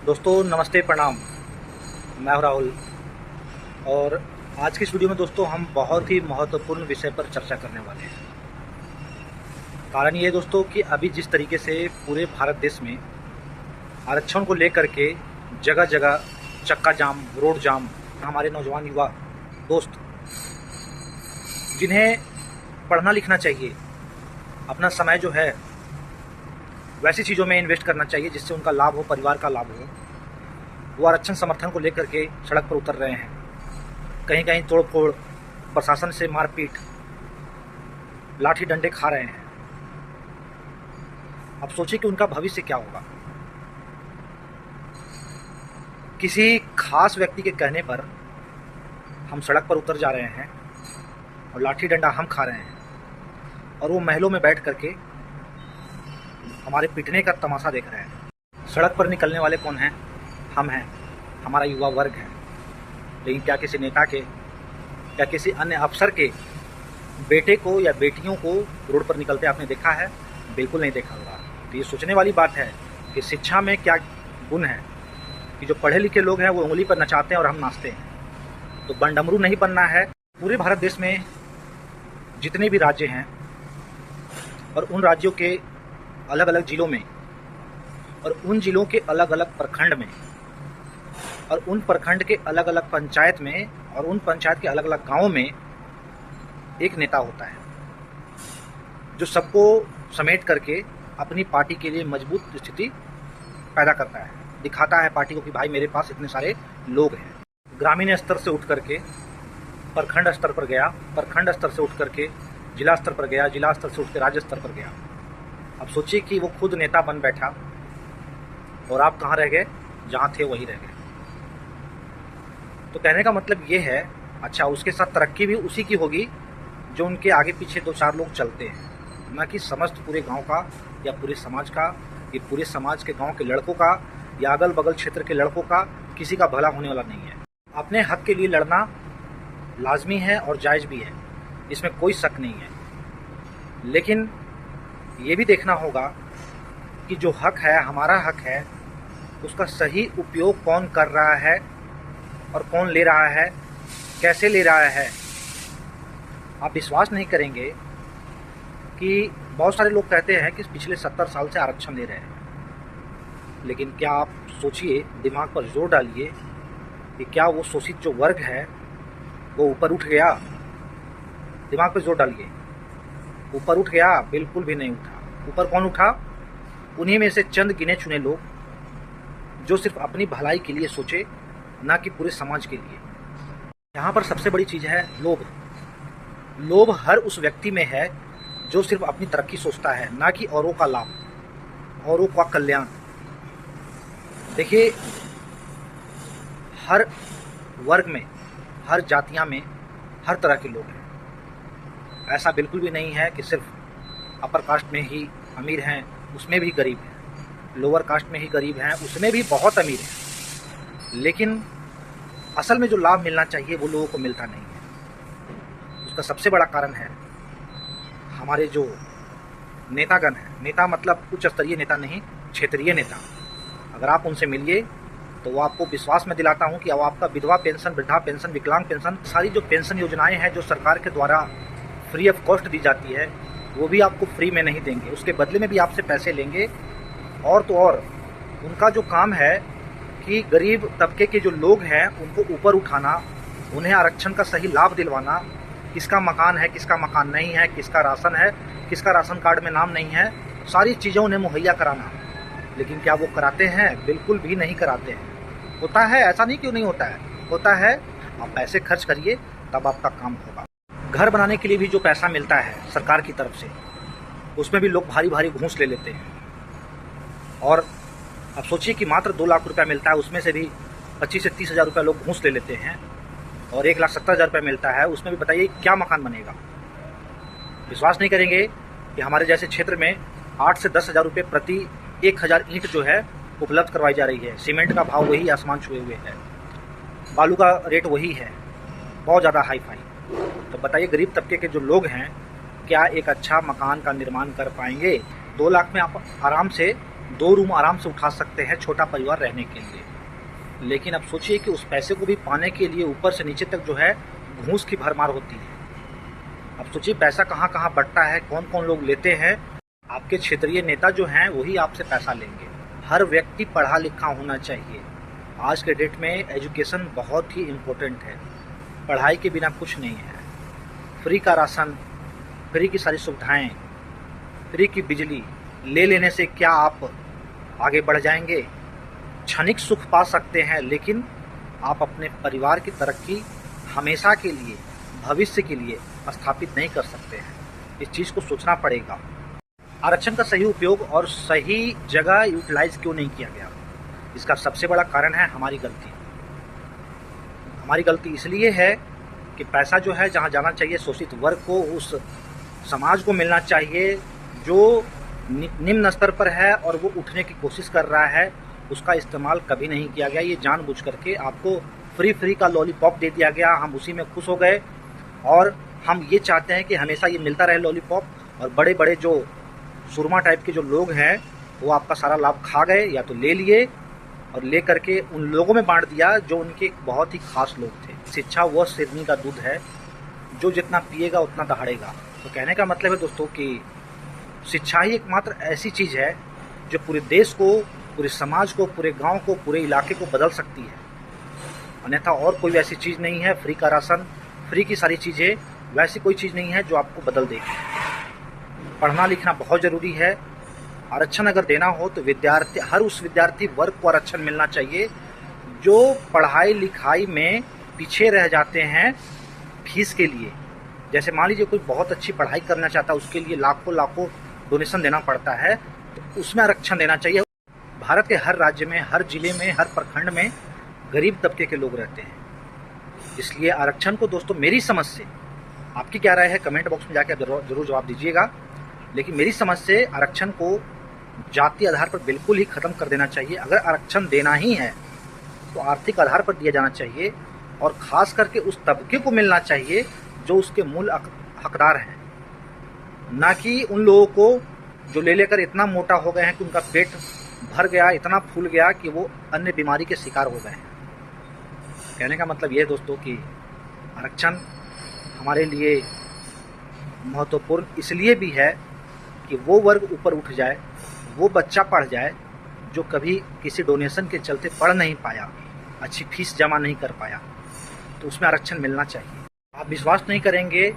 दोस्तों नमस्ते प्रणाम। मैं हूं राहुल और आज की इस वीडियो में दोस्तों हम बहुत ही महत्वपूर्ण विषय पर चर्चा करने वाले हैं। कारण ये दोस्तों कि अभी जिस तरीके से पूरे भारत देश में आरक्षण को लेकर के जगह जगह चक्का जाम, रोड जाम, हमारे नौजवान युवा दोस्त जिन्हें पढ़ना लिखना चाहिए, अपना समय जो है वैसी चीज़ों में इन्वेस्ट करना चाहिए जिससे उनका लाभ हो, परिवार का लाभ हो, वो आरक्षण समर्थन को लेकर के सड़क पर उतर रहे हैं। कहीं कहीं तोड़ फोड़, प्रशासन से मारपीट, लाठी डंडे खा रहे हैं। अब सोचिए कि उनका भविष्य क्या होगा। किसी खास व्यक्ति के कहने पर हम सड़क पर उतर जा रहे हैं और लाठी डंडा हम खा रहे हैं और वो महलों में बैठ करके हमारे पिटने का तमाशा देख रहे हैं। सड़क पर निकलने वाले कौन हैं? हम हैं, हमारा युवा वर्ग है। लेकिन क्या किसी नेता के, क्या किसी अन्य अफसर के बेटे को या बेटियों को रोड पर निकलते आपने देखा है? बिल्कुल नहीं देखा होगा। तो ये सोचने वाली बात है कि शिक्षा में क्या गुण है कि जो पढ़े लिखे लोग हैं वो उंगली पर नचाते हैं और हम नाचते हैं। तो बंडमरू नहीं बनना है। पूरे भारत देश में जितने भी राज्य हैं और उन राज्यों के अलग अलग जिलों में और उन जिलों के अलग अलग प्रखंड में और उन प्रखंड के अलग अलग पंचायत में और उन पंचायत के अलग अलग गांवों में एक नेता होता है जो सबको समेट करके अपनी पार्टी के लिए मजबूत स्थिति पैदा करता है, दिखाता है पार्टी को कि भाई मेरे पास इतने सारे लोग हैं। ग्रामीण स्तर से उठ करके प्रखंड स्तर पर गया, प्रखंड स्तर से उठ करके जिला स्तर पर गया, जिला स्तर से उठ के राज्य स्तर पर गया। अब सोचिए कि वो खुद नेता बन बैठा और आप कहाँ रह गए? जहाँ थे वहीं रह गए। तो कहने का मतलब ये है, अच्छा उसके साथ तरक्की भी उसी की होगी जो उनके आगे पीछे दो चार लोग चलते हैं, ना कि समस्त पूरे गांव का या पूरे समाज का, ये पूरे समाज के गांव के लड़कों का या अगल बगल क्षेत्र के लड़कों का किसी का भला होने वाला नहीं है। अपने हक के लिए लड़ना लाजमी है और जायज़ भी है, इसमें कोई शक नहीं है। लेकिन ये भी देखना होगा कि जो हक है, हमारा हक है, उसका सही उपयोग कौन कर रहा है और कौन ले रहा है, कैसे ले रहा है। आप विश्वास नहीं करेंगे कि बहुत सारे लोग कहते हैं कि पिछले 70 साल से आरक्षण ले रहे हैं। लेकिन क्या आप सोचिए, दिमाग पर जोर डालिए कि क्या वो शोषित जो वर्ग है वो ऊपर उठ गया? दिमाग पर जोर डालिए, ऊपर उठ गया? बिल्कुल भी नहीं उठा। ऊपर कौन उठा? उन्हीं में से चंद गिने चुने लोग जो सिर्फ अपनी भलाई के लिए सोचे, ना कि पूरे समाज के लिए। यहाँ पर सबसे बड़ी चीज़ है लोभ। लोभ हर उस व्यक्ति में है जो सिर्फ अपनी तरक्की सोचता है, ना कि औरों का लाभ, औरों का कल्याण। देखिए, हर वर्ग में, हर जातियाँ में हर तरह के लोग हैं। ऐसा बिल्कुल भी नहीं है कि सिर्फ अपर कास्ट में ही अमीर हैं, उसमें भी गरीब हैं, लोअर कास्ट में ही गरीब हैं, उसमें भी बहुत अमीर हैं। लेकिन असल में जो लाभ मिलना चाहिए वो लोगों को मिलता नहीं है। उसका सबसे बड़ा कारण है हमारे जो नेतागण हैं। नेता मतलब उच्च स्तरीय नेता नहीं, क्षेत्रीय नेता। अगर आप उनसे मिलिए तो वो आपको विश्वास में दिलाता हूँ कि अब आपका विधवा पेंशन, वृद्धा पेंशन, विकलांग पेंशन, सारी जो पेंशन योजनाएं हैं जो सरकार के द्वारा फ्री ऑफ कॉस्ट दी जाती है, वो भी आपको फ्री में नहीं देंगे। उसके बदले में भी आपसे पैसे लेंगे। और तो और उनका जो काम है कि गरीब तबके के जो लोग हैं उनको ऊपर उठाना, उन्हें आरक्षण का सही लाभ दिलवाना, किसका मकान है, किसका मकान नहीं है, किसका राशन है, किसका राशन कार्ड में नाम नहीं है, सारी चीज़ें उन्हें मुहैया कराना। लेकिन क्या वो कराते हैं? बिल्कुल भी नहीं कराते हैं। होता है, ऐसा नहीं क्यों नहीं होता है, होता है। आप पैसे खर्च करिए तब आपका काम होगा। घर बनाने के लिए भी जो पैसा मिलता है सरकार की तरफ से, उसमें भी लोग भारी भारी घूस ले लेते हैं। और अब सोचिए कि मात्र 2 लाख रुपया मिलता है, उसमें से भी 25 से 30 हज़ार रुपया लोग घूस ले लेते हैं और 1,70,000 रुपया मिलता है, उसमें भी बताइए क्या मकान बनेगा। विश्वास नहीं करेंगे कि हमारे जैसे क्षेत्र में 8 से 10 हज़ार रुपये प्रति 1,000 ईंट जो है उपलब्ध करवाई जा रही है। सीमेंट का भाव वही आसमान छुए हुए है, बालू का रेट वही है, बहुत ज़्यादा हाई फाई। तो बताइए गरीब तबके के जो लोग हैं क्या एक अच्छा मकान का निर्माण कर पाएंगे? 2 लाख में आप आराम से 2 रूम आराम से उठा सकते हैं छोटा परिवार रहने के लिए। लेकिन अब सोचिए कि उस पैसे को भी पाने के लिए ऊपर से नीचे तक जो है घूस की भरमार होती है। अब सोचिए पैसा कहाँ कहाँ बंटता है, कौन कौन लोग लेते हैं। आपके क्षेत्रीय नेता जो हैं वही आपसे पैसा लेंगे। हर व्यक्ति पढ़ा लिखा होना चाहिए। आज के डेट में एजुकेशन बहुत ही इम्पोर्टेंट है। पढ़ाई के बिना कुछ नहीं है। फ्री का राशन, फ्री की सारी सुविधाएं, फ्री की बिजली ले लेने से क्या आप आगे बढ़ जाएंगे? क्षणिक सुख पा सकते हैं, लेकिन आप अपने परिवार की तरक्की हमेशा के लिए, भविष्य के लिए स्थापित नहीं कर सकते हैं। इस चीज़ को सोचना पड़ेगा। आरक्षण का सही उपयोग और सही जगह यूटिलाइज क्यों नहीं किया गया? इसका सबसे बड़ा कारण है हमारी गलती। हमारी गलती इसलिए है कि पैसा जो है जहाँ जाना चाहिए शोषित वर्ग को, उस समाज को मिलना चाहिए जो निम्न स्तर पर है और वो उठने की कोशिश कर रहा है, उसका इस्तेमाल कभी नहीं किया गया। ये जानबूझ करके आपको फ्री का लॉलीपॉप दे दिया गया। हम उसी में खुश हो गए और हम ये चाहते हैं कि हमेशा ये मिलता रहे लॉलीपॉप। और बड़े बड़े जो सुरमा टाइप के जो लोग हैं वो आपका सारा लाभ खा गए, या तो ले लिए और ले करके उन लोगों में बांट दिया जो उनके बहुत ही खास लोग थे। शिक्षा वह शेरनी का दूध है जो जितना पिएगा उतना दहाड़ेगा। तो कहने का मतलब है दोस्तों कि शिक्षा ही एकमात्र ऐसी चीज़ है जो पूरे देश को, पूरे समाज को, पूरे गांव को, पूरे इलाके को बदल सकती है। अन्यथा और कोई वैसी चीज़ नहीं है। फ्री का राशन, फ्री की सारी चीज़ें, वैसी कोई चीज़ नहीं है जो आपको बदल देगी। पढ़ना लिखना बहुत ज़रूरी है। आरक्षण अगर देना हो तो हर उस विद्यार्थी वर्ग को आरक्षण मिलना चाहिए जो पढ़ाई लिखाई में पीछे रह जाते हैं फीस के लिए। जैसे मान लीजिए कोई बहुत अच्छी पढ़ाई करना चाहता है, उसके लिए लाखों लाखों डोनेशन देना पड़ता है, तो उसमें आरक्षण देना चाहिए। भारत के हर राज्य में, हर जिले में, हर प्रखंड में गरीब तबके के लोग रहते हैं। इसलिए आरक्षण को दोस्तों, मेरी समझ से, आपकी क्या राय है कमेंट बॉक्स में जाके जरूर जवाब दीजिएगा, लेकिन मेरी समझ से आरक्षण को जाति आधार पर बिल्कुल ही खत्म कर देना चाहिए। अगर आरक्षण देना ही है तो आर्थिक आधार पर दिया जाना चाहिए और खास करके उस तबके को मिलना चाहिए जो उसके मूल हकदार हैं, ना कि उन लोगों को जो ले लेकर इतना मोटा हो गए हैं कि उनका पेट भर गया, इतना फूल गया कि वो अन्य बीमारी के शिकार हो गए हैं। कहने का मतलब ये है दोस्तों कि आरक्षण हमारे लिए महत्वपूर्ण इसलिए भी है कि वो वर्ग ऊपर उठ जाए, वो बच्चा पढ़ जाए जो कभी किसी डोनेशन के चलते पढ़ नहीं पाया, अच्छी फीस जमा नहीं कर पाया, तो उसमें आरक्षण मिलना चाहिए। आप विश्वास नहीं करेंगे,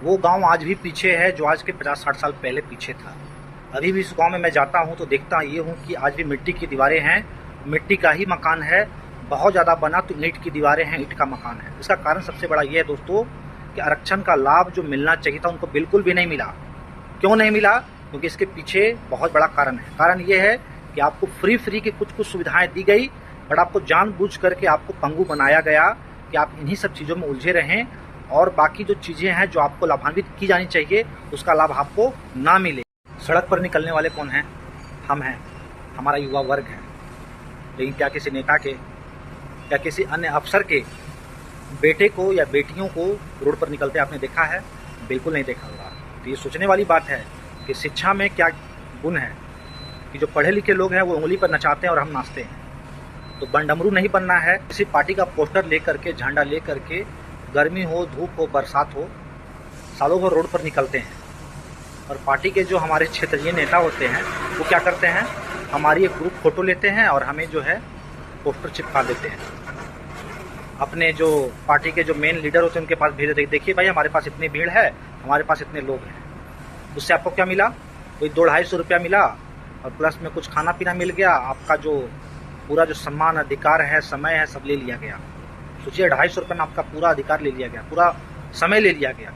वो गांव आज भी पीछे है जो आज के 50-60 साल पहले पीछे था। अभी भी इस गांव में मैं जाता हूं तो देखता ये हूं कि आज भी मिट्टी की दीवारें हैं, मिट्टी का ही मकान है। बहुत ज़्यादा बना तो ईंट की दीवारें हैं, ईंट का मकान है। इसका कारण सबसे बड़ा ये है दोस्तों कि आरक्षण का लाभ जो मिलना चाहिए था उनको बिल्कुल भी नहीं मिला। क्यों नहीं मिला? क्योंकि इसके पीछे बहुत बड़ा कारण है। कारण ये है कि आपको फ्री की कुछ सुविधाएं दी गई, बट आपको जानबूझ करके आपको पंगु बनाया गया कि आप इन्हीं सब चीज़ों में उलझे रहें और बाकी जो चीज़ें हैं जो आपको लाभान्वित की जानी चाहिए उसका लाभ आपको ना मिले। सड़क पर निकलने वाले कौन हैं? हम हैं, हमारा युवा वर्ग है। लेकिन क्या किसी नेता के या किसी अन्य अफसर के बेटे को या बेटियों को रोड पर निकलते आपने देखा है? बिल्कुल नहीं देखा होगा। तो ये सोचने वाली बात है कि शिक्षा में क्या गुण है कि जो पढ़े लिखे लोग हैं वो उंगली पर नचाते हैं और हम नाचते हैं। तो बंडमरू नहीं बनना है। किसी पार्टी का पोस्टर लेकर के, झंडा लेकर के, गर्मी हो, धूप हो, बरसात हो, सालों भर रोड पर निकलते हैं। और पार्टी के जो हमारे क्षेत्रीय नेता होते हैं वो क्या करते हैं, हमारी एक ग्रुप फोटो लेते हैं और हमें जो है पोस्टर चिपका देते हैं। अपने जो पार्टी के जो मेन लीडर होते हैं उनके पास भेज देते, देखिए भाई हमारे पास इतनी भीड़ है, हमारे पास इतने लोग हैं। उससे आपको क्या मिला? कोई 200-250 रुपया मिला और प्लस में कुछ खाना पीना मिल गया। आपका जो पूरा जो सम्मान, अधिकार है, समय है, सब ले लिया गया। सोचिए 250 रुपये में आपका पूरा अधिकार ले लिया गया, पूरा समय ले लिया गया,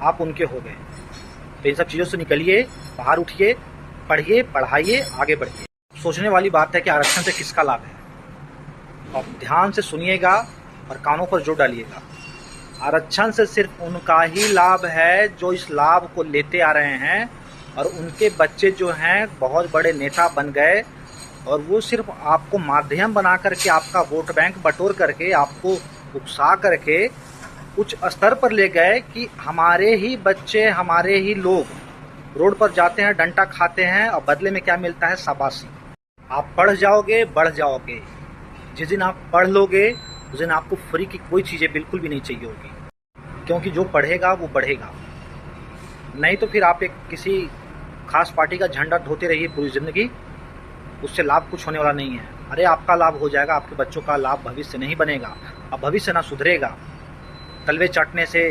आप उनके हो गए। तो इन सब चीज़ों से निकलिए, बाहर उठिए, पढ़िए, पढ़ाइए, आगे बढ़िए। सोचने वाली बात है कि आरक्षण से किसका लाभ है। और ध्यान से सुनिएगा और कानों पर जोर डालिएगा। आरक्षण से सिर्फ उनका ही लाभ है जो इस लाभ को लेते आ रहे हैं और उनके बच्चे जो हैं बहुत बड़े नेता बन गए और वो सिर्फ आपको माध्यम बना करके, आपका वोट बैंक बटोर करके, आपको उकसा करके उच्च स्तर पर ले गए कि हमारे ही बच्चे, हमारे ही लोग रोड पर जाते हैं, डंडा खाते हैं और बदले में क्या मिलता है? शाबाशी। आप पढ़ जाओगे, बढ़ जाओगे। जिस दिन आप पढ़ लोगे उस दिन आपको फ्री की कोई चीज़ें बिल्कुल भी नहीं चाहिए होगी, क्योंकि जो पढ़ेगा वो बढ़ेगा। नहीं तो फिर आप एक किसी खास पार्टी का झंडा ढोते रहिए पूरी ज़िंदगी, उससे लाभ कुछ होने वाला नहीं है। अरे आपका लाभ हो जाएगा, आपके बच्चों का लाभ भविष्य नहीं बनेगा, अब भविष्य ना सुधरेगा। तलवे चाटने से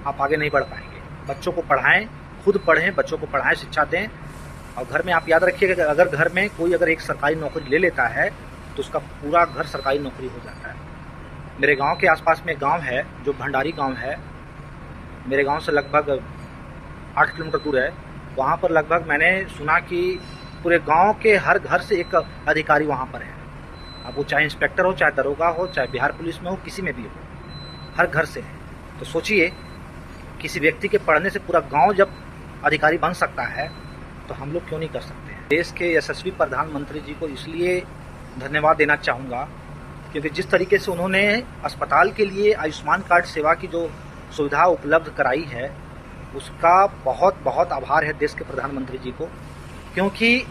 आप आगे नहीं बढ़ पाएंगे। बच्चों को पढ़ाएं, खुद पढ़ें, बच्चों को पढ़ाएं, शिक्षा दें। और घर में आप याद रखिएगा कि अगर घर में कोई अगर एक सरकारी नौकरी ले लेता है तो उसका पूरा घर सरकारी नौकरी हो जाता है। मेरे गांव के आसपास में गांव है जो भंडारी गांव है, मेरे गांव से लगभग 8 किलोमीटर दूर है। वहाँ पर लगभग मैंने सुना कि पूरे गांव के हर घर से एक अधिकारी वहाँ पर है। अब वो चाहे इंस्पेक्टर हो, चाहे दरोगा हो, चाहे बिहार पुलिस में हो, किसी में भी हो, हर घर से है। तो सोचिए, किसी व्यक्ति के पढ़ने से पूरा गांव जब अधिकारी बन सकता है तो हम लोग क्यों नहीं कर सकते हैं। देश के यशस्वी प्रधानमंत्री जी को इसलिए धन्यवाद देना चाहूँगा क्योंकि जिस तरीके से उन्होंने अस्पताल के लिए आयुष्मान कार्ड सेवा की जो सुविधा उपलब्ध कराई है, उसका बहुत बहुत आभार है देश के प्रधानमंत्री जी को। क्योंकि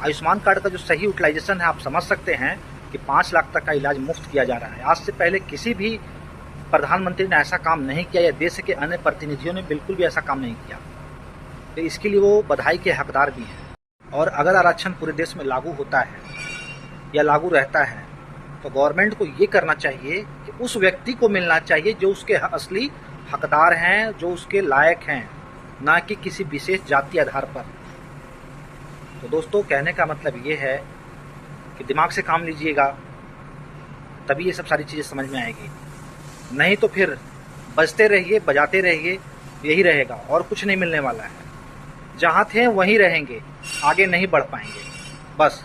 आयुष्मान कार्ड का जो सही यूटिलाइजेशन है, आप समझ सकते हैं कि 5 लाख तक का इलाज मुफ्त किया जा रहा है। आज से पहले किसी भी प्रधानमंत्री ने ऐसा काम नहीं किया, या देश के अन्य प्रतिनिधियों ने बिल्कुल भी ऐसा काम नहीं किया। तो इसके लिए वो बधाई के हकदार भी हैं। और अगर आरक्षण पूरे देश में लागू होता है या लागू रहता है तो गवर्नमेंट को ये करना चाहिए कि उस व्यक्ति को मिलना चाहिए जो उसके असली हकदार हैं, जो उसके लायक हैं, ना कि किसी विशेष जाति आधार पर। तो दोस्तों, कहने का मतलब ये है कि दिमाग से काम लीजिएगा, तभी ये सब सारी चीज़ें समझ में आएगी। नहीं तो फिर बजते रहिए, बजाते रहिए, यही रहेगा और कुछ नहीं मिलने वाला है। जहाँ थे वहीं रहेंगे, आगे नहीं बढ़ पाएंगे। बस